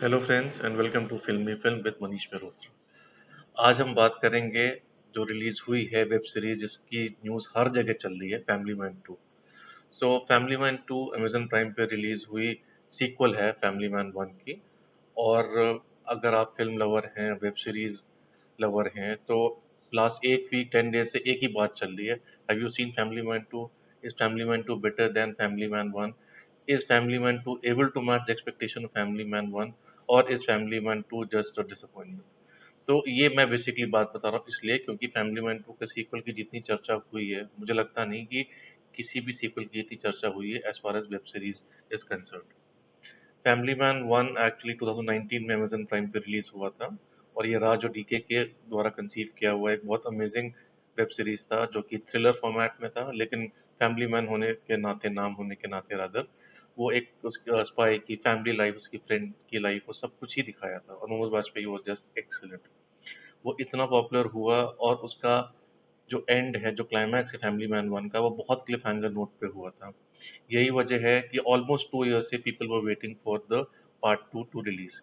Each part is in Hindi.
Hello friends and welcome to filmy film with Manish Mehrotra. आज हम बात करेंगे जो रिलीज हुई है वेब सीरीज जिसकी न्यूज़ हर जगह चल रही है, Family Man 2। So Family Man 2 Amazon Prime पे रिलीज हुई सीक्वल है फैमिली मैन 1 की। और अगर आप फिल्म लवर हैं, वेब सीरीज लवर हैं, तो लास्ट एक वीक 10 डेज से एक ही बात चल रही है। Have you seen family Man 2? Is family Man 2 better than family Man 1? Is Family Man 2 able to match the expectation of Family Man 1, or is Family Man 2 just a disappointment? तो ये मैं बेसिकली बात बता रहा हूँ इसलिए क्योंकि फैमिली मैन 2 के सीक्वल की जितनी चर्चा हुई है, मुझे लगता नहीं कि किसी भी सीक्वल की इतनी चर्चा हुई है as far as web series is concern. Family Man 1 actually 2019 में अमेजन प्राइम पे रिलीज हुआ था, और ये राज और डीके के द्वारा कंसीव किया हुआ एक बहुत अमेजिंग वेब सीरीज था जो कि थ्रिलर फॉर्मेट में था, लेकिन फैमिली मैन होने के नाते, नाम होने के नाते रादर, वो एक उसकी स्पाई की फैमिली लाइफ, उसकी फ्रेंड की लाइफ, वो सब कुछ ही दिखाया था। और Manoj Bajpayee was just excellent. वो इतना पॉपुलर हुआ, और उसका जो एंड है, जो क्लाइमैक्स है फैमिली मैन 1 का, वो बहुत क्लिफ हैंगर नोट पे हुआ था। यही वजह है कि ऑलमोस्ट 2 years से people were waiting for the part 2 to release.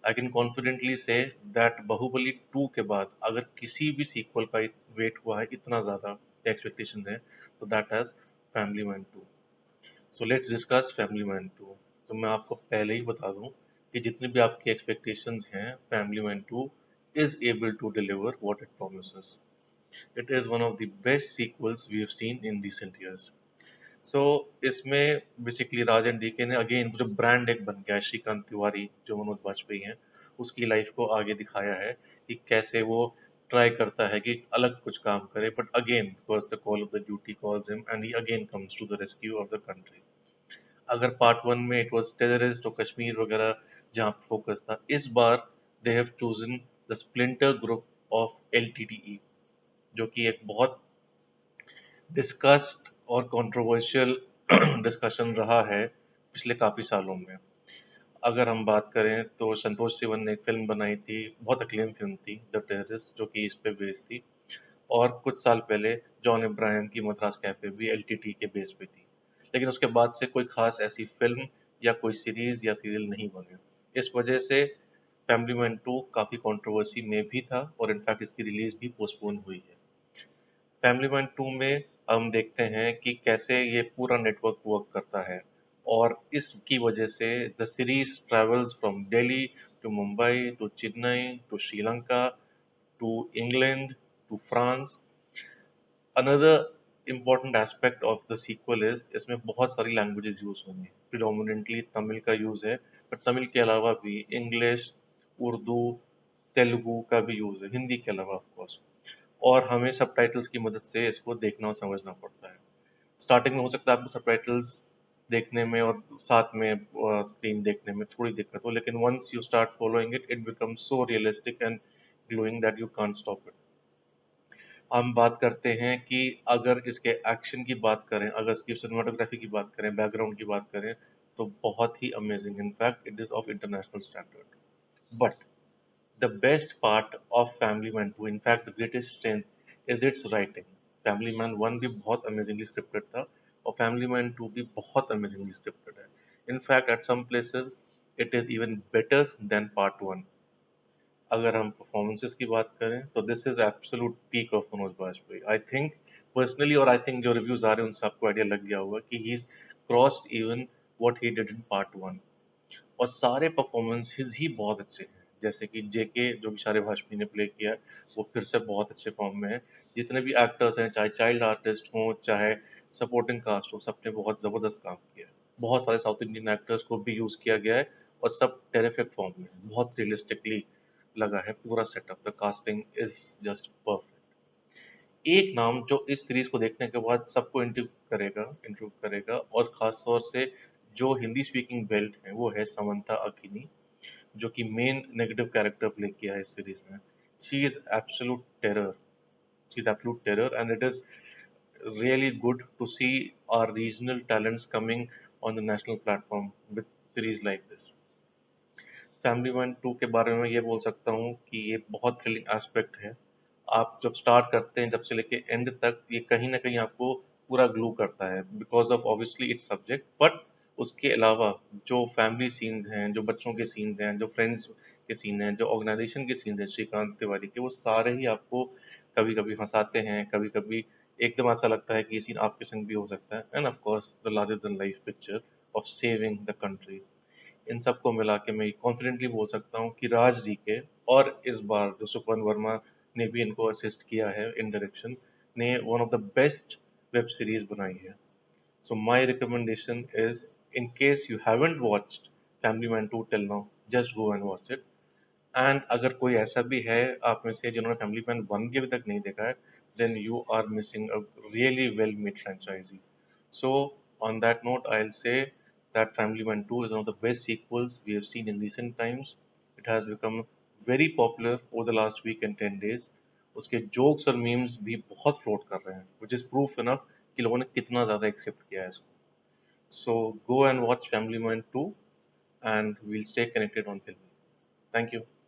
I can confidently say that Baahubali 2 के बाद अगर किसी भी सीक्वल का वेट हुआ है इतना ज़्यादा, एक्सपेक्टेशन है, तो that has family Man 2। So let's discuss family Man 2। तो मैं आपको पहले ही बता दूं कि जितनी भी आपकी एक्सपेक्टेशंस हैं, Family Man 2 is able to deliver what it promises. It is one of the best sequels we have seen in recent years. So इसमें बेसिकली राज एंड डीके ने अगेन जो ब्रांड एक बन गया है, श्रीकांत तिवारी जो मनोज बाजपेयी हैं, उसकी लाइफ को आगे दिखाया है कि कैसे वो ट्राई करता है कि अलग कुछ काम करे, but again because the call of the duty calls him and he again comes to the rescue of the country. अगर पार्ट 1 में इट वाज टेररिस्ट और कश्मीर वगैरह जहाँ फोकस था, इस बार they have chosen the splinter group of LTTE, जो कि एक बहुत डिस्कस्ड और कंट्रोवर्शियल डिस्कशन रहा है पिछले काफ़ी सालों में। अगर हम बात करें तो संतोष सिवन ने एक फ़िल्म बनाई थी, बहुत अक्लेम फ़िल्म थी, द टेररिस्ट, जो कि इस पे बेस्ड थी। और कुछ साल पहले जॉन अब्राहम की मद्रास कैफ़े भी एलटीटी के बेस पे थी। लेकिन उसके बाद से कोई ख़ास ऐसी फ़िल्म या कोई सीरीज़ या सीरियल नहीं बने। इस वजह से फैमिली मैन 2 काफ़ी कंट्रोवर्सी में भी था, और इनफैक्ट इसकी रिलीज़ भी पोस्टपोन हुई है। फैमिली मैन 2 में हम देखते हैं कि कैसे ये पूरा नेटवर्क वर्क करता है, और इसकी वजह से the series travels from Delhi to Mumbai to Chennai to Sri Lanka to England to France. Another important aspect of the sequel is इसमें बहुत सारी लैंग्वेजेस यूज होंगी। प्रिडोमिनेंटली तमिल का यूज है, बट तमिल के अलावा भी इंग्लिश, उर्दू, तेलुगु का भी यूज है, हिंदी के अलावा ऑफ कोर्स। और हमें सबटाइटल्स की मदद से इसको देखना और समझना पड़ता है। स्टार्टिंग में हो सकता है आपको सबटाइटल्स देखने में और साथ में स्क्रीन देखने में थोड़ी दिक्कत हो, लेकिन once you start following it, it becomes so realistic and glowing that you can't stop it. हम बात करते हैं कि अगर इसके एक्शन की बात करें, अगर इसकी सिनेमाटोग्राफी की बात करें, बैकग्राउंड की बात करें, तो बहुत ही amazing, in fact it is of international standard. But the best part of Family Man 2, in fact, the greatest strength, is its writing. Family Man 1 भी बहुत अमेजिंगली स्क्रिप्टेड था, और Family Man 2 भी बहुत अमेजिंगली स्क्रिप्टेड है। In fact, at some places, it is even better than Part 1. अगर हम परफॉर्मेंसेस की बात करें तो this is absolute peak of Manoj Bajpayee, I think personally. और आई थिंक जो रिव्यूज आ रहे हैं उनसे आपको आइडिया लग गया होगा कि he is crossed even what he did in part 1। और सारे परफॉर्मेंसेज ही बहुत अच्छे हैं, जैसे कि जेके जो कि शारे भाशपी ने प्ले किया है, वो फिर से बहुत अच्छे फॉर्म में है। जितने भी एक्टर्स हैं, चाहे चाइल्ड आर्टिस्ट हों, चाहे सपोर्टिंग कास्ट हो, सबने बहुत ज़बरदस्त काम किया है। बहुत सारे साउथ इंडियन एक्टर्स को भी यूज़ किया गया है, और सब टेरिफिक फॉर्म में है, बहुत रियलिस्टिकली लगा है पूरा setup. The casting is just perfect. एक नाम जो इस सीरीज को देखने के बाद सबको इंट्रो करेगा, और खास तौर से जो हिंदी स्पीकिंग बेल्ट है, वो है समंता अकिनी, जो कि मेन नेगेटिव कैरेक्टर प्ले किया है इस सीरीज में। She is absolute terror. She is absolute terror, and it is really good to see our regional talents coming on the national platform with series like this. Family Man 2 के बारे में ये बोल सकता हूँ कि ये बहुत थ्रिलिंग एस्पेक्ट है। आप जब स्टार्ट करते हैं, जब से लेके एंड तक, ये कहीं ना कहीं आपको पूरा ग्लू करता है because of obviously it's subject, but उसके अलावा जो फैमिली सीन्स हैं, जो बच्चों के सीन्स हैं, जो फ्रेंड्स के सीन हैं, जो ऑर्गेनाइजेशन के सीन्स हैं श्रीकांत तिवारी के, वो सारे ही आपको कभी-कभी हँसाते हैं, कभी-कभी एकदम ऐसा लगता है कि ये सीन आपके संग भी हो सकता है। And of course the larger than life picture of saving the country. इन सबको मिला के मैं कॉन्फिडेंटली बोल सकता हूँ कि राज जी के, और इस बार जो सुपवन वर्मा ने भी इनको असिस्ट किया है इन डायरेक्शन, ने one of the best web series बनाई है। So my recommendation is, in case you haven't watched Family Man 2 till now, just go and watch it. And अगर कोई ऐसा भी है आप में से जिन्होंने Family Man 1 भी अभी तक नहीं देखा है, then you are missing a really well made franchisee. So on that note, I'll say that Family Man 2 is one of the best sequels we have seen in recent times. It has become very popular over the last week and 10 days. उसके जोक्स और मीम्स भी बहुत फ्लोट कर रहे हैं, which is proof enough कि लोगों ने कितना ज़्यादा एक्सेप्ट किया है इसको. So go and watch Family Man 2 and we'll stay connected on Film. Thank you.